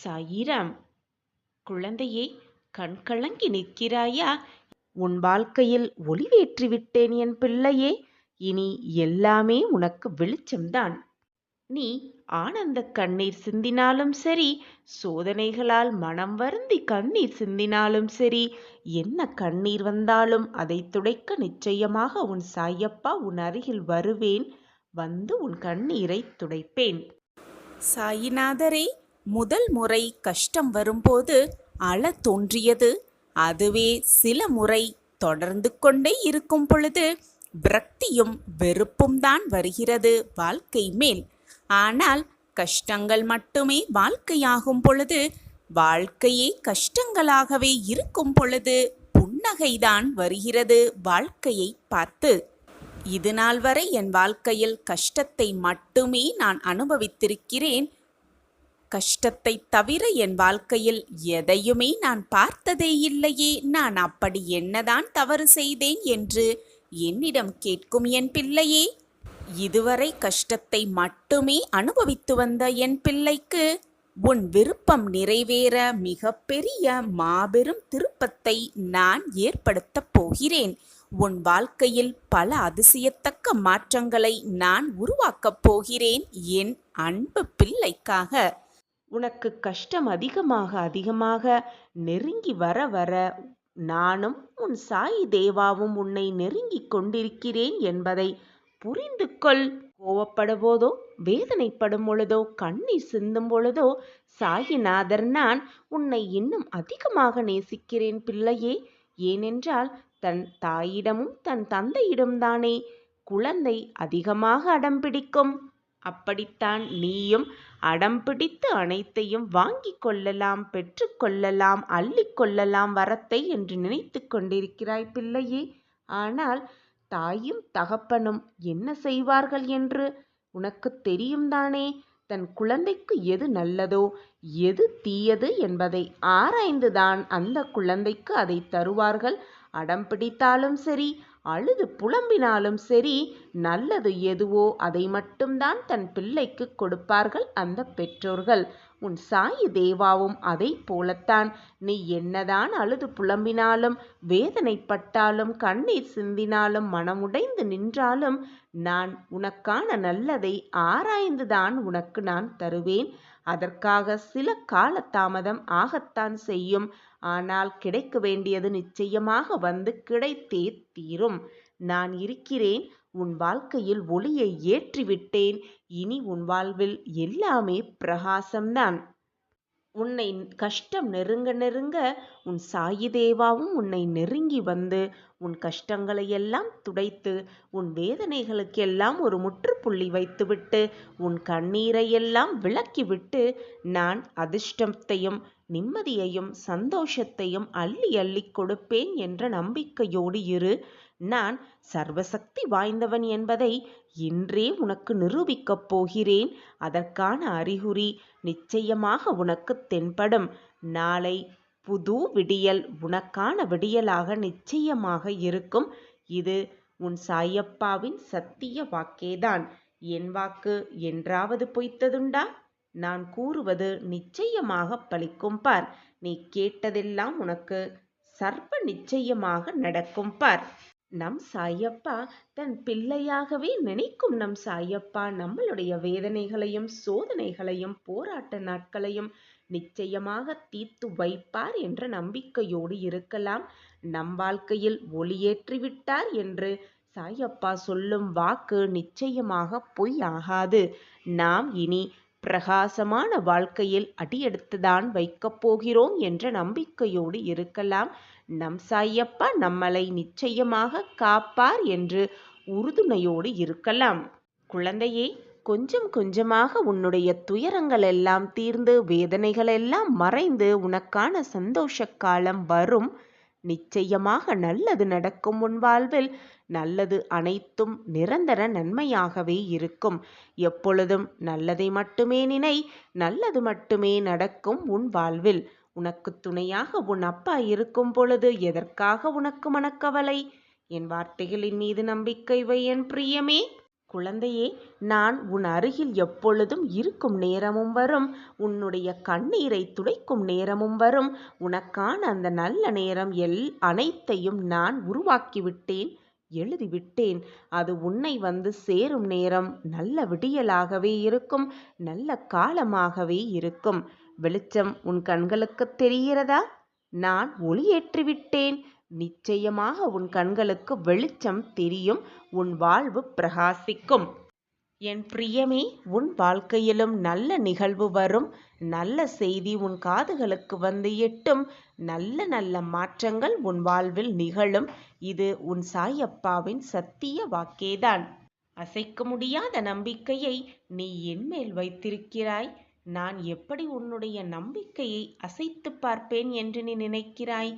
சாயிராம். குழந்தையே, கண்கலங்கி நிற்கிறாயா? உன் வாழ்க்கையில் ஒளிவேற்றிவிட்டேன் என் பிள்ளையே. இனி எல்லாமே உனக்கு வெளிச்சம்தான். நீ ஆனந்த கண்ணீர் சிந்தினாலும் சரி, சோதனைகளால் மனம் வருந்தி கண்ணீர் சிந்தினாலும் சரி, என்ன கண்ணீர் வந்தாலும் அதை துடைக்க நிச்சயமாக உன் சாயப்பா உன் அருகில் வருவேன். வந்து உன் கண்ணீரை துடைப்பேன். சாயிநாதரே, முதல் முறை கஷ்டம் வரும்போது அழ தோன்றியது. அதுவே சில முறை தொடர்ந்து கொண்டே இருக்கும் பொழுது விரக்தியும் வெறுப்பும் தான் வருகிறது வாழ்க்கை மேல். ஆனால் கஷ்டங்கள் மட்டுமே வாழ்க்கையாகும் பொழுது, வாழ்க்கையே கஷ்டங்களாகவே இருக்கும் பொழுது புன்னகைதான் வருகிறது வாழ்க்கையை பார்த்து. இது நாள் வரை என் வாழ்க்கையில் கஷ்டத்தை மட்டுமே நான் அனுபவித்திருக்கிறேன். கஷ்டத்தை தவிர என் வாழ்க்கையில் எதையுமே நான் பார்த்ததே இல்லையே. நான் அப்படி என்னதான் தவறு செய்தேன் என்று என்னிடம் கேட்கும் என் பிள்ளையே, இதுவரை கஷ்டத்தை மட்டுமே அனுபவித்து வந்த என் பிள்ளைக்கு உன் விருப்பம் நிறைவேற மிகப்பெரிய மாபெரும் திருப்பத்தை நான் ஏற்படுத்தப் போகிறேன். உன் வாழ்க்கையில் பல அதிசயத்தக்க மாற்றங்களை நான் உருவாக்கப் போகிறேன் என் அன்பு பிள்ளைக்காக. உனக்கு கஷ்டம் அதிகமாக நெருங்கி வர வர நானும் உன் சாயி தேவாவும் உன்னை நெருங்கிக் கொண்டிருக்கிறேன் என்பதை புரிந்து கொள். கோவப்படும்போதோ, வேதனைப்படும் பொழுதோ, கண்ணீர் சிந்தும் பொழுதோ, சாயிநாதர் நான் உன்னை இன்னும் அதிகமாக நேசிக்கிறேன் பிள்ளையே. ஏனென்றால் தன் தாயிடமும் தன் தந்தையிடம்தானே குழந்தை அதிகமாக அடம்பிடிக்கும். அப்படித்தான் நீயும் அடம் பிடித்து அனைத்தையும் வாங்கி கொள்ளலாம், பெற்று கொள்ளலாம், அள்ளி கொள்ளலாம் வரத்தை என்று நினைத்து கொண்டிருக்கிறாய் பிள்ளையே. ஆனால் தாயும் தகப்பனும் என்ன செய்வார்கள் என்று உனக்கு தெரியும் தானே. தன் குழந்தைக்கு எது நல்லதோ எது தீயது என்பதை ஆராய்ந்துதான் அந்த குழந்தைக்கு அதை தருவார்கள். அடம் பிடித்தாலும் சரி, அழுது புலம்பினாலும் சரி, நல்லது எதுவோ அதை மட்டும்தான் தன் பிள்ளைக்கு கொடுப்பார்கள் அந்த பெற்றோர்கள். உன் சாயி தேவாவும் அதை போலத்தான். நீ என்னதான் அழுது புலம்பினாலும், வேதனைப்பட்டாலும், கண்ணீர் சிந்தினாலும், மனமுடைந்து நின்றாலும், நான் உனக்கான நல்லதை ஆராய்ந்துதான் உனக்கு நான் தருவேன். அதற்காக சில காலதாமதம் ஆகத்தான் செய்யும். ஆனால் கிடைக்க வேண்டியது நிச்சயமாக வந்து கிடைத்தே தீரும். நான் இருக்கிறேன். உன் வாழ்க்கையில் ஒளியை ஏற்றிவிட்டேன். இனி உன் வாழ்வில் எல்லாமே பிரகாசம்தான். உன்னை கஷ்டம் நெருங்க நெருங்க உன் சாயி தேவாவும் உன்னை நெருங்கி வந்து உன் கஷ்டங்களை எல்லாம் துடைத்து, உன் வேதனைகளுக்கெல்லாம் ஒரு முற்றுப்புள்ளி வைத்துவிட்டு, உன் கண்ணீரை எல்லாம் விலக்கிவிட்டு, நான் அதிர்ஷ்டத்தையும் நிம்மதியையும் சந்தோஷத்தையும் அள்ளி அள்ளி கொடுப்பேன் என்ற நம்பிக்கையோடு இரு. நான் சர்வசக்தி வாய்ந்தவன் என்பதை இன்றே உனக்கு நிரூபிக்கப் போகிறேன். அதற்கான அறிகுறி நிச்சயமாக உனக்கு தென்படும். நாளை புது விடியல் உனக்கான விடியலாக நிச்சயமாக இருக்கும். இது உன் சாயப்பாவின் சத்திய வாக்கேதான். என் வாக்கு என்றாவது பொய்த்ததுண்டா? நான் கூறுவது நிச்சயமாக பலிக்கும் பார். நீ கேட்டதெல்லாம் உனக்கு சர்வ நிச்சயமாக நடக்கும் பார். நம் சாயப்பா தன் பிள்ளையாகவே நினைக்கும் நம் சாயப்பா நம்மளுடைய வேதனைகளையும் சோதனைகளையும் போராட்ட நாட்களையும் நிச்சயமாக தீர்த்து வைப்பார் என்ற நம்பிக்கையோடு இருக்கலாம். நம் வாழ்க்கையில் ஒளியேற்றிவிட்டார் என்று சாயப்பா சொல்லும் வாக்கு நிச்சயமாக பொய் ஆகாது. நாம் இனி பிரகாசமான வாழ்க்கையில் அடியெடுத்துதான் வைக்கப் போகிறோம் என்ற நம்பிக்கையோடு இருக்கலாம். நம் சாயப்பா நம்மளை நிச்சயமாக காப்பார் என்று உறுதுணையோடு இருக்கலாம். குழந்தையே, கொஞ்சம் கொஞ்சமாக உன்னுடைய துயரங்கள் எல்லாம் தீர்ந்து, வேதனைகள் எல்லாம் மறைந்து உனக்கான சந்தோஷ காலம் வரும். நிச்சயமாக நல்லது நடக்கும். உன் வாழ்வில் நல்லது அனைத்தும் நிரந்தர நன்மையாகவே இருக்கும். எப்பொழுதும் நல்லதை மட்டுமே நினை, நல்லது மட்டுமே நடக்கும் உன் வாழ்வில். உனக்கு துணையாக உன் அப்பா இருக்கும் பொழுது எதற்காக உனக்கு மனக்கவலை? என் வார்த்தைகளின் மீது நம்பிக்கை வை என் பிரியமே. குழந்தையே, நான் உன் அருகில் எப்பொழுதும் இருக்கும் நேரமும் வரும். உன்னுடைய கண்ணீரை துடைக்கும் நேரமும் வரும். உனக்கான அந்த நல்ல நேரம் அனைத்தையும் நான் உருவாக்கிவிட்டேன், எழுதிவிட்டேன். அது உன்னை வந்து சேரும் நேரம் நல்ல விடியலாகவே இருக்கும், நல்ல காலமாகவே இருக்கும். வெளிச்சம் உன் கண்களுக்கு தெரிகிறதா? நான் ஒளியேற்றிவிட்டேன். நிச்சயமாக உன் கண்களுக்கு வெளிச்சம் தெரியும், உன் வாழ்வு பிரகாசிக்கும். என் பிரியமே, உன் வாழ்க்கையிலும் நல்ல நிகழ்வு வரும். நல்ல செய்தி உன் காதுகளுக்கு வந்து எட்டும். நல்ல நல்ல மாற்றங்கள் உன் வாழ்வில் நிகழும். இது உன் சாயப்பாவின் சத்திய வாக்கேதான். அசைக்க முடியாத நம்பிக்கையை நீ என்மேல் வைத்திருக்கிறாய். நான் எப்படி உன்னுடைய நம்பிக்கையை அசைத்து பார்ப்பேன் என்று நீ நினைக்கிறாய்?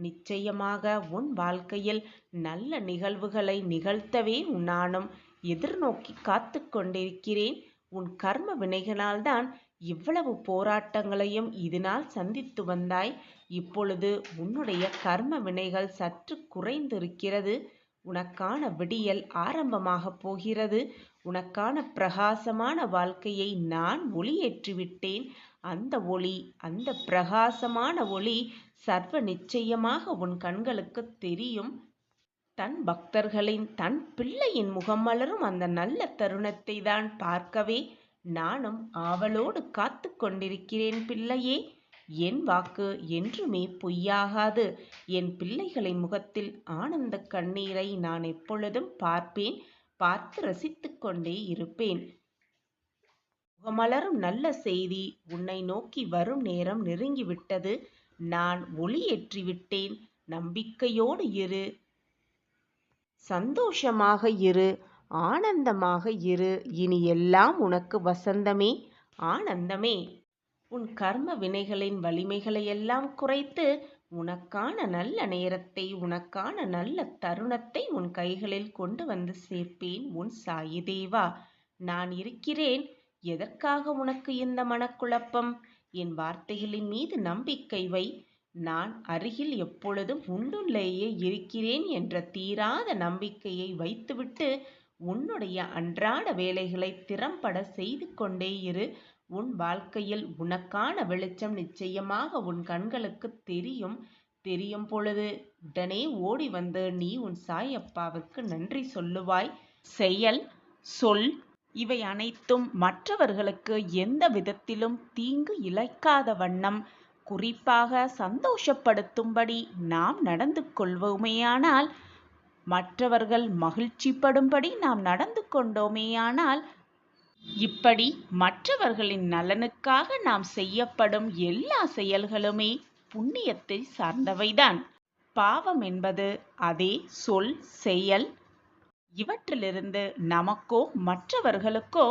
நிச்சயமாக உன் வாழ்க்கையில் நல்ல நிகழ்வுகளை நிகழ்த்தவே நானும் எதிர்நோக்கி காத்து கொண்டிருக்கிறேன். உன் கர்ம வினைகளால்தான் இவ்வளவு போராட்டங்களையும் இதனால் சந்தித்து வந்தாய். இப்பொழுது உன்னுடைய கர்ம வினைகள் சற்று குறைந்திருக்கிறது. உனக்கான விடியல் ஆரம்பமாக போகிறது. உனக்கான பிரகாசமான வாழ்க்கையை நான் ஒளியேற்றிவிட்டேன். அந்த ஒளி, அந்த பிரகாசமான ஒளி சர்வ நிச்சயமாக உன் கண்களுக்கு தெரியும். தன் பக்தர்களின், தன் பிள்ளையின் முகம் மலரும் அந்த நல்ல தருணத்தை தான் பார்க்கவே நானும் ஆவலோடு காத்து கொண்டிருக்கிறேன் பிள்ளையே. என் வாக்கு என்றுமே பொய்யாகாது. என் பிள்ளைகளின் முகத்தில் ஆனந்த கண்ணீரை நான் எப்பொழுதும் பார்ப்பேன், பார்த்து ரசித்து கொண்டே இருப்பேன். முகமலரும் நல்ல செய்தி உன்னை நோக்கி வரும் நேரம் நெருங்கிவிட்டது. நான் ஒளியேற்றிவிட்டேன். நம்பிக்கையோடு இரு, சந்தோஷமாக இரு, ஆனந்தமாக இரு. இனி எல்லாம் உனக்கு வசந்தமே, ஆனந்தமே. உன் கர்ம வினைகளின் வலிமைகளை எல்லாம் குறைத்து உனக்கான நல்ல நேரத்தை, உனக்கான நல்ல தருணத்தை உன் கைகளில் கொண்டு வந்து சேர்ப்பேன். உன் சாயி தேவா நான் இருக்கிறேன். எதற்காக உனக்கு இந்த மனக்குழப்பம்? என் வார்த்தைகளின் மீது நம்பிக்கை வை. நான் அருகில் எப்பொழுதும் உன்னுள்ளேயே இருக்கிறேன் என்ற தீராத நம்பிக்கையை வைத்துவிட்டு உன்னுடைய அன்றாட வேலைகளை திறம்பட செய்து கொண்டே இரு. உன் வாழ்க்கையில் உனக்கான வெளிச்சம் நிச்சயமாக உன் கண்களுக்கு தெரியும் பொழுது உடனே ஓடி வந்து நீ உன் சாயப்பாவுக்கு நன்றி சொல்லுவாய். செயல், சொல் இவை அனைத்தும் மற்றவர்களுக்கு எந்த விதத்திலும் தீங்கு இழைக்காத வண்ணம், குறிப்பாக சந்தோஷப்படுத்தும்படி நாம் நடந்து கொள்வோமேயானால், மற்றவர்கள் மகிழ்ச்சிப்படும்படி நாம் நடந்து கொண்டோமேயானால், இப்படி மற்றவர்களின் நலனுக்காக நாம் செய்யப்படும் எல்லா செயல்களுமே புண்ணியத்தை சார்ந்தவைதான். பாவம் என்பது அதே சொல், செயல் இவற்றிலிருந்து நமக்கோ மற்றவர்களுக்கோ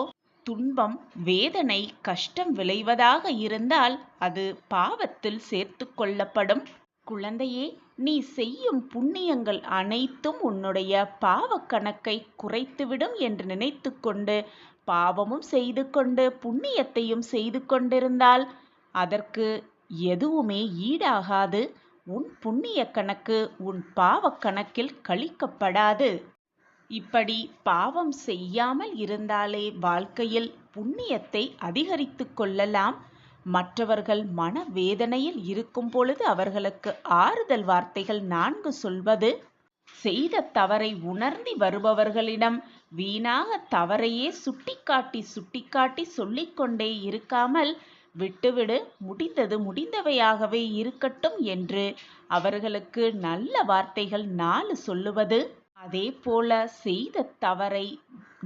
துன்பம், வேதனை, கஷ்டம் விளைவதாக இருந்தால் அது பாவத்தில் சேர்த்து கொள்ளப்படும். குழந்தையே, நீ செய்யும் புண்ணியங்கள் அனைத்தும் உன்னுடைய பாவ கணக்கை குறைத்துவிடும் என்று நினைத்து கொண்டு பாவமும் செய்து கொண்டு புண்ணியத்தையும் செய்து கொண்டிருந்தால் அதற்கு எதுவுமே ஈடாகாது. உன் புண்ணிய கணக்கு உன் பாவ கணக்கில் கழிக்கப்படாது. இப்படி பாவம் செய்யாமல் இருந்தாலே வாழ்க்கையில் புண்ணியத்தை அதிகரித்து கொள்ளலாம். மற்றவர்கள் மனவேதனையில் இருக்கும் பொழுது அவர்களுக்கு ஆறுதல் வார்த்தைகள் 4 சொல்வது, செய்த தவறை உணர்ந்து வருபவர்களிடம் வீணாக தவறையே சுட்டிக்காட்டி சொல்லிக்கொண்டே இருக்காமல் விட்டுவிடு, முடிந்தது முடிந்தவையாகவே இருக்கட்டும் என்று அவர்களுக்கு நல்ல வார்த்தைகள் 4 சொல்லுவது. அதே போல செய்த தவறை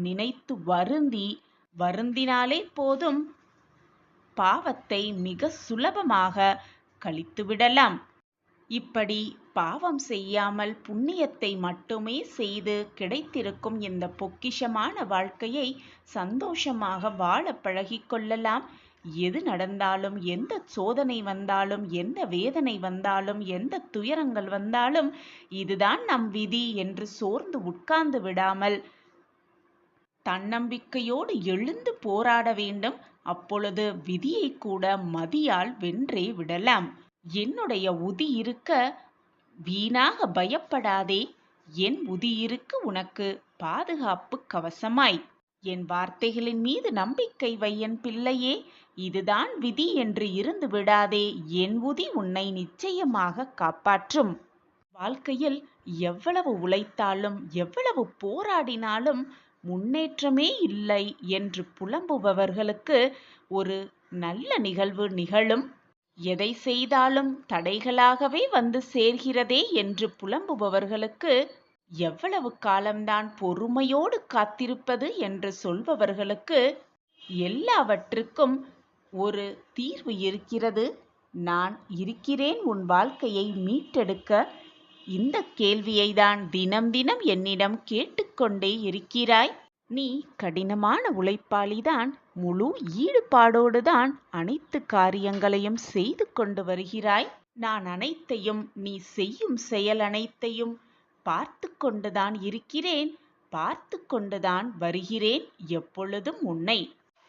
நினைத்து வருந்தினாலே போதும், பாவத்தை மிக சுலபமாக கழித்துவிடலாம். இப்படி பாவம் செய்யாமல் புண்ணியத்தை மட்டுமே செய்து கிடைத்திருக்கும் இந்த பொக்கிஷமான வாழ்க்கையை சந்தோஷமாக வாழ பழகிக்கொள்ளலாம். எது நடந்தாலும், எந்த சோதனை வந்தாலும், எந்த வேதனை வந்தாலும், எந்த துயரங்கள் வந்தாலும் இதுதான் நம் விதி என்று சோர்ந்து உட்கார்ந்து விடாமல் தன்னம்பிக்கையோடு எழுந்து போராட வேண்டும். அப்பொழுது விதியை கூட மதியால் வென்றே விடலாம். என்னுடைய உதி இருக்க வீணாக பயப்படாதே. என் உதி இருக்க உனக்கு பாதுகாப்பு கவசமாய். என் வார்த்தைகளின் மீது நம்பிக்கை வை என் பிள்ளையே. இதுதான் விதி என்று இருந்து விடாதே. என் உதி உன்னை நிச்சயமாக காப்பாற்றும். வாழ்க்கையில் எவ்வளவு உழைத்தாலும் எவ்வளவு போராடினாலும் முன்னேற்றமே இல்லை என்று புலம்புபவர்களுக்கு ஒரு நல்ல நிகழ்வு நிகழும். எதை செய்தாலும் தடைகளாகவே வந்து சேர்கிறதே என்று புலம்புபவர்களுக்கு எவ்வளவு காலம்தான் பொறுமையோடு காத்திருப்பது என்று சொல்பவர்களுக்கு எல்லாவற்றுக்கும் ஒரு தீர்வு இருக்கிறது. நான் இருக்கிறேன் உன் வாழ்க்கையை மீட்டெடுக்க. இந்த கேள்வியை தான் தினம் தினம் என்னிடம் கேட்டுக்கொண்டே இருக்கிறாய். நீ கடினமான உழைப்பாளிதான். முழு ஈடுபாடோடுதான் அனைத்து காரியங்களையும் செய்து கொண்டு வருகிறாய். நான் அனைத்தையும், நீ செய்யும் செயல் அனைத்தையும் பார்த்து கொண்டுதான் இருக்கிறேன், பார்த்து கொண்டுதான் வருகிறேன். எப்பொழுதும் உன்னை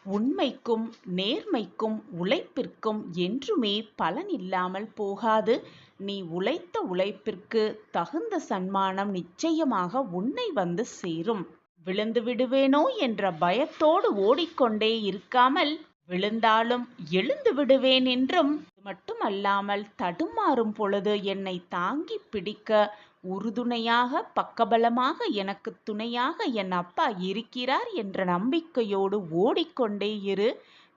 உண்மைக்கும் நேர்மைக்கும் உழைப்பிற்கும் என்றுமே பலன் இல்லாமல் போகாது. நீ உழைத்த உழைப்பிற்கு தகுந்த சன்மானம் நிச்சயமாக உன்னை வந்து சேரும். விழுந்து விடுவேனோ என்ற பயத்தோடு ஓடிக்கொண்டே இருக்காமல், விழுந்தாலும் எழுந்து விடுவேன் என்றும், மட்டுமல்லாமல் தடுமாறும் பொழுது என்னை தாங்கி பிடிக்க உறுதுணையாக பக்கபலமாக எனக்கு துணையாக என் அப்பா இருக்கிறார் என்ற நம்பிக்கையோடு ஓடிக்கொண்டே இரு.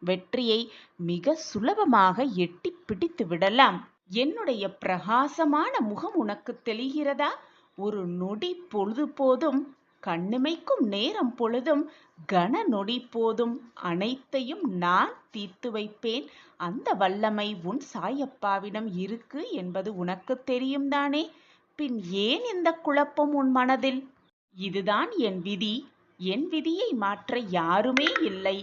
வெற்றியை மிக சுலபமாக எட்டி பிடித்து விடலாம். என்னுடைய பிரகாசமான முகம் உனக்கு தெரிகிறதா? ஒரு நொடி பொழுது போதும், கண்ணிமைக்கும் நேரம் பொழுதும், கன நொடி போதும் அனைத்தையும் நான் தீர்த்து வைப்பேன். அந்த வல்லமை உன் சாயப்பாவிடம் இருக்கு என்பது உனக்கு தெரியும் தானே? பின் ஏன் இந்த குழப்பம் உன் மனதில்? இதுதான் என் விதி. என் விதியை மாற்ற யாருமே இல்லை.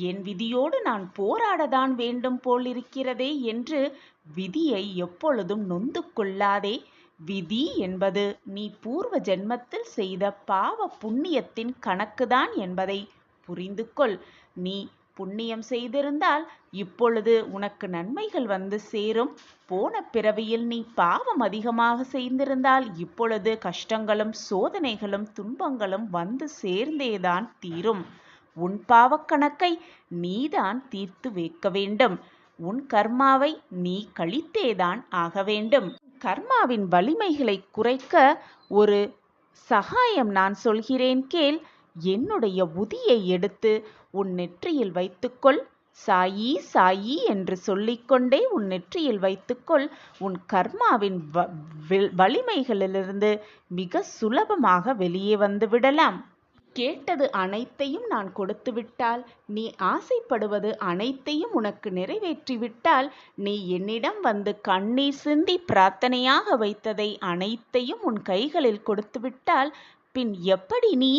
என் விதியோடு நான் போராடத்தான் வேண்டும் போலிருக்கிறதே என்று விதியை எப்பொழுதும் நொந்து கொள்ளாதே. விதி என்பது நீ பூர்வ ஜென்மத்தில் செய்த பாவ புண்ணியத்தின் கணக்குதான் என்பதை புரிந்து கொள். நீ புண்ணியம் செய்திருந்தால் இப்பொழுது உனக்கு நன்மைகள் வந்து சேரும். போன பிறவியில் நீ பாவம் அதிகமாக செய்திருந்தால் இப்பொழுது கஷ்டங்களும் சோதனைகளும் துன்பங்களும் வந்து சேர்ந்தேதான் தீரும். உன் பாவக்கணக்கை நீதான் தீர்த்து வைக்க வேண்டும். உன் கர்மாவை நீ கழித்தேதான் ஆக வேண்டும். கர்மாவின் வலிமைகளை குறைக்க ஒரு சகாயம் நான் சொல்கிறேன் கேள். என்னுடைய உதியை எடுத்து உன் நெற்றியில் வைத்துக்கொள். சாயி சாயி என்று சொல்லிக்கொண்டே உன் நெற்றியில் வைத்துக்கொள். உன் கர்மாவின் வலிமைகளிலிருந்து மிக சுலபமாக வெளியே வந்து விடலாம். கேட்டது அனைத்தையும் நான் கொடுத்து விட்டால், நீ ஆசைப்படுவது அனைத்தையும் உனக்கு நிறைவேற்றிவிட்டால், நீ என்னிடம் வந்து கண்ணீர் சிந்தி பிரார்த்தனையாக வைத்ததை அனைத்தையும் உன் கைகளில் கொடுத்து விட்டால், பின் எப்படி நீ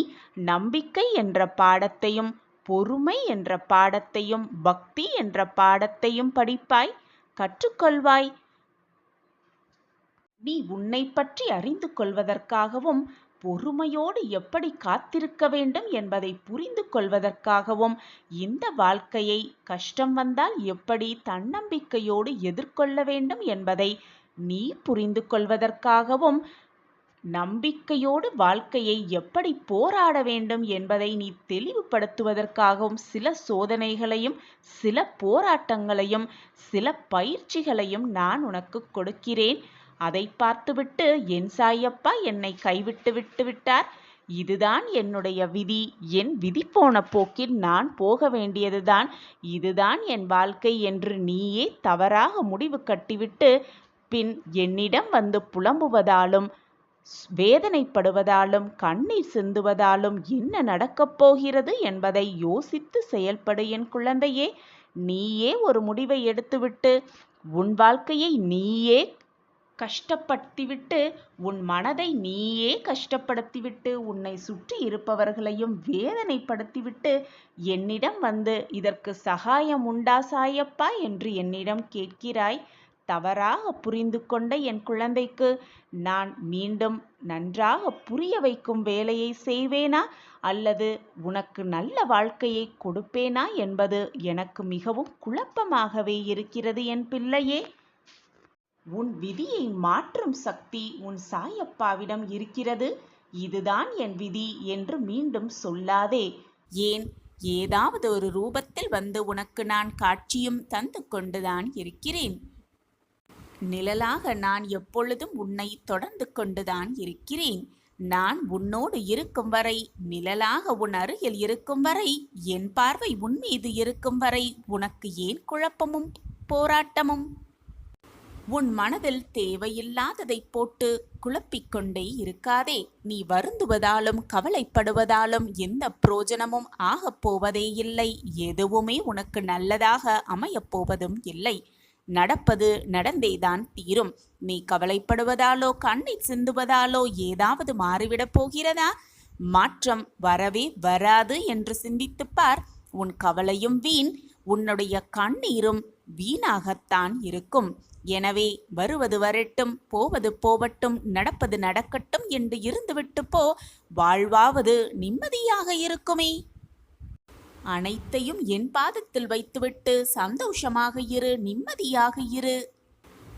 நம்பிக்கை என்ற பாடத்தையும், பொறுமை என்ற பாடத்தையும், பக்தி என்ற பாடத்தையும் படிப்பாய், கற்றுக்கொள்வாய்? நீ உன்னை பற்றி அறிந்து கொள்வதற்காகவும், பொறுமையோடு எப்படி காத்திருக்க வேண்டும் என்பதை புரிந்து கொள்வதற்காகவும், இந்த வாழ்க்கையை கஷ்டம் வந்தால் எப்படி தன்னம்பிக்கையோடு எதிர்கொள்ள வேண்டும் என்பதை நீ புரிந்து கொள்வதற்காகவும், நம்பிக்கையோடு வாழ்க்கையை எப்படி போராட வேண்டும் என்பதை நீ தெளிவுபடுத்துவதற்காகவும் சில சோதனைகளையும், சில போராட்டங்களையும், சில பயிற்சிகளையும் நான் உனக்கு கொடுக்கிறேன். அதை பார்த்துவிட்டு என் சாயப்பா என்னை கைவிட்டு விட்டார், இதுதான் என்னுடைய விதி, என் விதி போன போக்கில் நான் போக வேண்டியதுதான், இதுதான் என் வாழ்க்கை என்று நீயே தவறாக முடிவு கட்டிவிட்டு பின் என்னிடம் வந்து புலம்புவதாலும், வேதனைப்படுவதாலும், கண்ணீர் சிந்துவதாலும் என்ன நடக்கப் போகிறது என்பதை யோசித்து செயல்படு என் குழந்தையே. நீயே ஒரு முடிவை எடுத்துவிட்டு உன் வாழ்க்கையை நீயே கஷ்டப்படுத்திவிட்டு, உன் மனதை நீயே கஷ்டப்படுத்திவிட்டு, உன்னை சுற்றி இருப்பவர்களையும் வேதனைப்படுத்திவிட்டு என்னிடம் வந்து இதற்கு சகாயம் உண்டா சாயப்பா என்று என்னிடம் கேட்கிறாய். தவறாக புரிந்து கொண்ட என் குழந்தைக்கு நான் மீண்டும் நன்றாக புரிய வைக்கும் வேலையை செய்வேனா அல்லது உனக்கு நல்ல வாழ்க்கையை கொடுப்பேனா என்பது எனக்கு மிகவும் குழப்பமாகவே இருக்கிறது என் பிள்ளையே. உன் விதியை மாற்றும் சக்தி உன் சாயப்பாவிடம் இருக்கிறது. இதுதான் என் விதி என்று மீண்டும் சொல்லாதே. ஏன், ஏதாவது ஒரு ரூபத்தில் வந்து உனக்கு நான் காட்சியும் தந்து கொண்டுதான் இருக்கிறேன். நிழலாக நான் எப்பொழுதும் உன்னை தொடர்ந்து கொண்டுதான் இருக்கிறேன். நான் உன்னோடு இருக்கும் வரை, நிழலாக உன் அருகில் இருக்கும் வரை, என் பார்வை உன் மீது இருக்கும் வரை உனக்கு ஏன் குழப்பமும் போராட்டமும்? உன் மனதில் தேவையில்லாததை போட்டு குழப்பிக்கொண்டே இருக்காதே. நீ வருந்துவதாலும் கவலைப்படுவதாலும் எந்த பிரயோஜனமும் ஆகப் போவதே இல்லை. எதுவுமே உனக்கு நல்லதாக அமையப் போவதும் இல்லை. நடப்பது நடந்தேதான் தீரும். நீ கவலைப்படுவதாலோ கண்ணீர் சிந்துவதாலோ ஏதாவது மாறிவிடப் போகிறதா? மாற்றம் வரவே வராது என்று சிந்தித்துப் பார். உன் கவலையும் வீண், உன்னுடைய கண்ணீரும் வீணாகத்தான் இருக்கும். எனவே வருவது வரட்டும், போவது போவட்டும், நடப்பது நடக்கட்டும் என்று இருந்துவிட்டு போ. வாழ்வாவது நிம்மதியாக இருக்குமே. அனைத்தையும் என் பாதத்தில் வைத்துவிட்டு சந்தோஷமாக இரு, நிம்மதியாக இரு.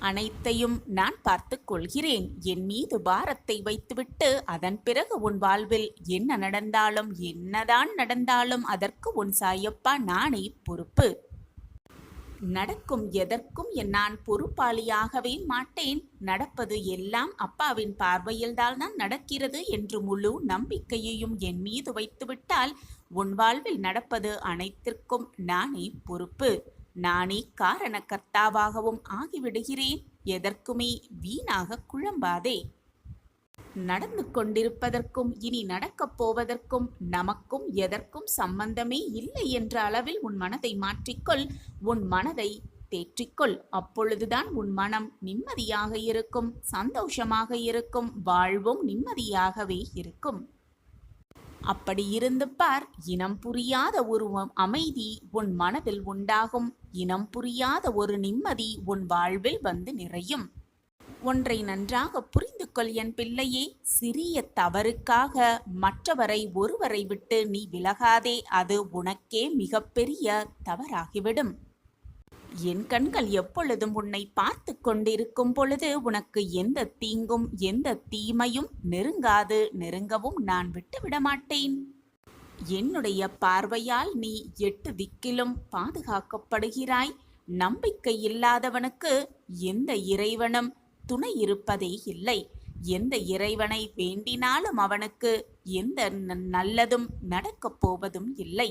அனைத்தையும் நான் பார்த்துக் கொள்கிறேன். என் மீது பாரத்தை வைத்துவிட்டு அதன் பிறகு உன் வாழ்வில் என்ன நடந்தாலும் என்னதான் நடந்தாலும் அதற்கு உன் சாயப்பா நானே பொறுப்பு. நடக்கும் எதற்கும் நான் பொறுப்பாளியாகவே மாட்டேன். நடப்பது எல்லாம் அப்பாவின் பார்வையில்தான் நடக்கிறது என்று முழு நம்பிக்கையையும் என் மீது வைத்துவிட்டால் உன் வாழ்வில் நடப்பது அனைத்திற்கும் நானே பொறுப்பு. நானே காரணக்கர்த்தாவாகவும் ஆகிவிடுகிறேன். எதற்குமே வீணாக குழம்பாதே. நடந்து கொண்டிருப்பதற்கும் இனி நடக்கப் போவதற்கும் நமக்கும் எதற்கும் சம்பந்தமே இல்லை என்ற அளவில் உன் மனதை மாற்றிக்கொள். உன் மனதை தேற்றிக்கொள். அப்பொழுதுதான் உன் மனம் நிம்மதியாக இருக்கும், சந்தோஷமாக இருக்கும், வாழ்வும் நிம்மதியாகவே இருக்கும். அப்படி இருந்து பார். இனம் புரியாத ஒரு அமைதி உன் மனதில் உண்டாகும். இனம் புரியாத ஒரு நிம்மதி உன் வாழ்வில் வந்து நிறையும். ஒன்றை நன்றாக புரிந்து கொள் என் பிள்ளையே. சிறிய தவறுக்காக மற்றவரை ஒருவரை விட்டு நீ விலகாதே. அது உனக்கே மிகப்பெரிய தவறாகிவிடும். என் கண்கள் எப்பொழுதும் உன்னை பார்த்து கொண்டிருக்கும் பொழுது உனக்கு எந்த தீங்கும் எந்த தீமையும் நெருங்காது. நெருங்கவும் நான் விட்டுவிட மாட்டேன். என்னுடைய பார்வையால் நீ 8 திக்கிலும் பாதுகாக்கப்படுகிறாய். நம்பிக்கை இல்லாதவனுக்கு எந்த இறைவனும் துணை இருப்பதே இல்லை. எந்த இறைவனை வேண்டினாலும் அவனுக்கு எந்த நல்லதும் நடக்கப் போவதும் இல்லை.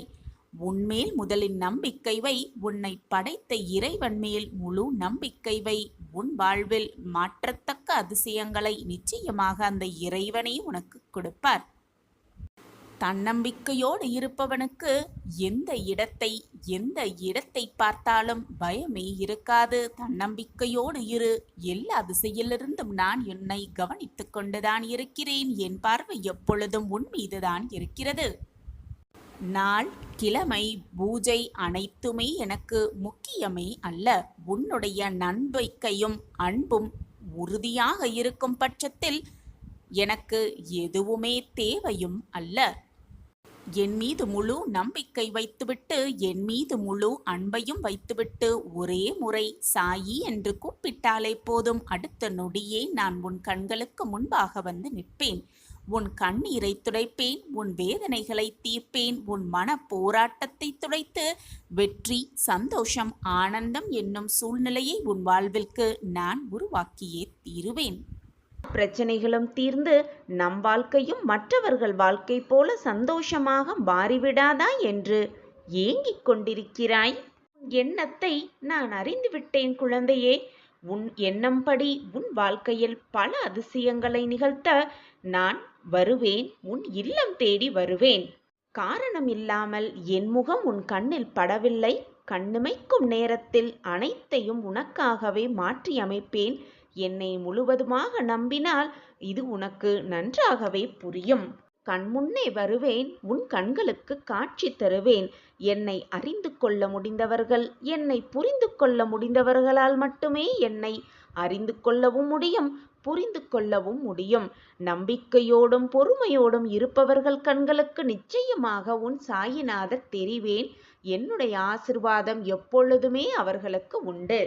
உன்மேல் முதலில் நம்பிக்கை வை. உன்னை படைத்த இறைவன் மேல் முழு நம்பிக்கை வை. உன் வாழ்வில் மாற்றத்தக்க அதிசயங்களை நிச்சயமாக அந்த இறைவனே உனக்கு கொடுப்பார். தன்னம்பிக்கையோடு இருப்பவனுக்கு எந்த இடத்தை பார்த்தாலும் பயமே இருக்காது. தன்னம்பிக்கையோடு இரு. எல்லா திசையிலிருந்தும் நான் என்னை கவனித்துக் கொண்டுதான் இருக்கிறேன். என் பார்வை எப்பொழுதும் உன் மீதுதான் இருக்கிறது. நாள், கிழமை, பூஜை அனைத்துமே எனக்கு முக்கியமே அல்ல. உன்னுடைய நம்பிக்கையும் அன்பும் உறுதியாக இருக்கும் பட்சத்தில் எனக்கு எதுவுமே தேவையும் அல்ல. என் மீது முழு நம்பிக்கை வைத்துவிட்டு என் மீது முழு அன்பையும் வைத்துவிட்டு ஒரே முறை சாயி என்று கூப்பிட்டாலே போதும். அடுத்த நொடியே நான் உன் கண்களுக்கு முன்பாக வந்து நிற்பேன். உன் கண்ணீரை துடைப்பேன். உன் வேதனைகளை தீர்ப்பேன். உன் மன போராட்டத்தை துடைத்து வெற்றி, சந்தோஷம், ஆனந்தம் என்னும் சூழ்நிலையை உன் வாழ்விற்கு நான் உருவாக்கியே தீருவேன். பிரச்சனைகளும் தீர்ந்து நம் வாழ்க்கையும் மற்றவர்கள் வாழ்க்கை போல சந்தோஷமாக மாறிவிடாதா என்று ஏங்கிக் கொண்டிருக்கிறாய்? உன் எண்ணத்தை நான் அறிந்துவிட்டேன் குழந்தையே. உன் எண்ணம்படி உன் வாழ்க்கையில் பல அதிசயங்களை நிகழ்த்த நான் வருவேன். உன் இல்லம் தேடி வருவேன். காரணம் இல்லாமல் என் முகம் உன் கண்ணில் படவில்லை. கண்ணிமைக்கும் நேரத்தில் அனைத்தையும் உனக்காகவே மாற்றி அமைப்பேன். என்னை முழுவதுமாக நம்பினால் இது உனக்கு நன்றாகவே புரியும். கண்முன்னே வருவேன். உன் கண்களுக்கு காட்சி தருவேன். என்னை அறிந்து கொள்ள முடிந்தவர்கள், என்னை புரிந்து கொள்ள முடிந்தவர்களால் மட்டுமே என்னை அறிந்து கொள்ளவும் முடியும், புரிந்து கொள்ளவும் முடியும். நம்பிக்கையோடும் பொறுமையோடும் இருப்பவர்கள் கண்களுக்கு நிச்சயமாக உன் சாயிநாதர் தெரிவேன். என்னுடைய ஆசிர்வாதம் எப்பொழுதுமே அவர்களுக்கு உண்டு.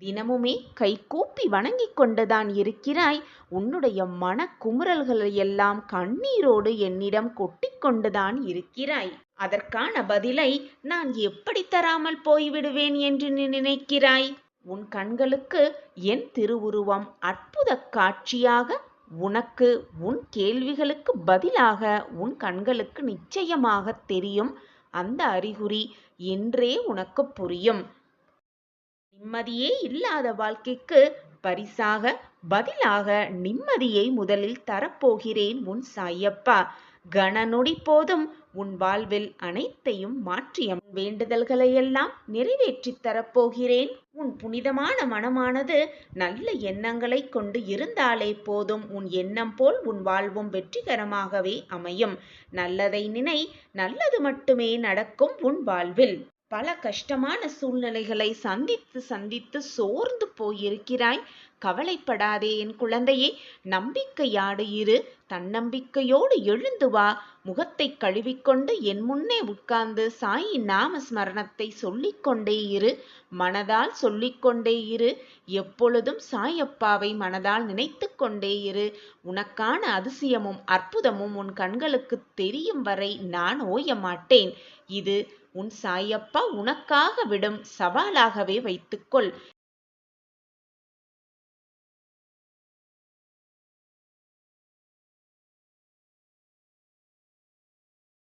தினமுமே கைகூப்பி வணங்கிக் கொண்டுதான் இருக்கிறாய். உன்னுடைய மனக்குமுறல்களை எல்லாம் கண்ணீரோடு என்னிடம் கொட்டிக் கொண்டுதான் இருக்கிறாய். அதற்கான பதிலை நான் எப்படி தராமல் போய்விடுவேன் என்று நீ நினைக்கிறாய்? உன் கண்களுக்கு என் திருவுருவம் அற்புத காட்சியாக, உனக்கு உன் கேள்விகளுக்கு பதிலாக உன் கண்களுக்கு நிச்சயமாக தெரியும். அந்த அறிகுறி என்றே உனக்கு புரியும். நிம்மதியே இல்லாத வாழ்க்கைக்கு பரிசாக, பதிலாக நிம்மதியை முதலில் தரப்போகிறேன் உன் சாயப்பா. கணநொடி போதும் உன் வாழ்வில் அனைத்தையும் மாற்றிய வேண்டுதல்களையெல்லாம் நிறைவேற்றித் தரப்போகிறேன். உன் புனிதமான மனமானது நல்ல எண்ணங்களை கொண்டு இருந்தாலே போதும். உன் எண்ணம் போல் உன் வாழ்வும் வெற்றிகரமாகவே அமையும். நல்லதை நினை, நல்லது மட்டுமே நடக்கும் உன் வாழ்வில். பல கஷ்டமான சூழ்நிலைகளை சந்தித்து சந்தித்து சோர்ந்து போயிருக்கிறாய். கவலைப்படாதே என் குழந்தையே. நம்பிக்கையாடு இரு. தன்னம்பிக்கையோடு எழுந்து வா. முகத்தை கழுவிக்கொண்டு என் முன்னே உட்கார்ந்து சாயின் நாம ஸ்மரணத்தை சொல்லிக்கொண்டே இரு. மனதால் சொல்லிக்கொண்டே இரு. எப்பொழுதும் சாயப்பாவை மனதால் நினைத்து கொண்டே இரு. உனக்கான அதிசயமும் அற்புதமும் உன் கண்களுக்கு தெரியும் வரை நான் ஓய மாட்டேன். இது உன் சாயப்பா உனக்காக விடும் சவாலாகவே வைத்துக்கொள்.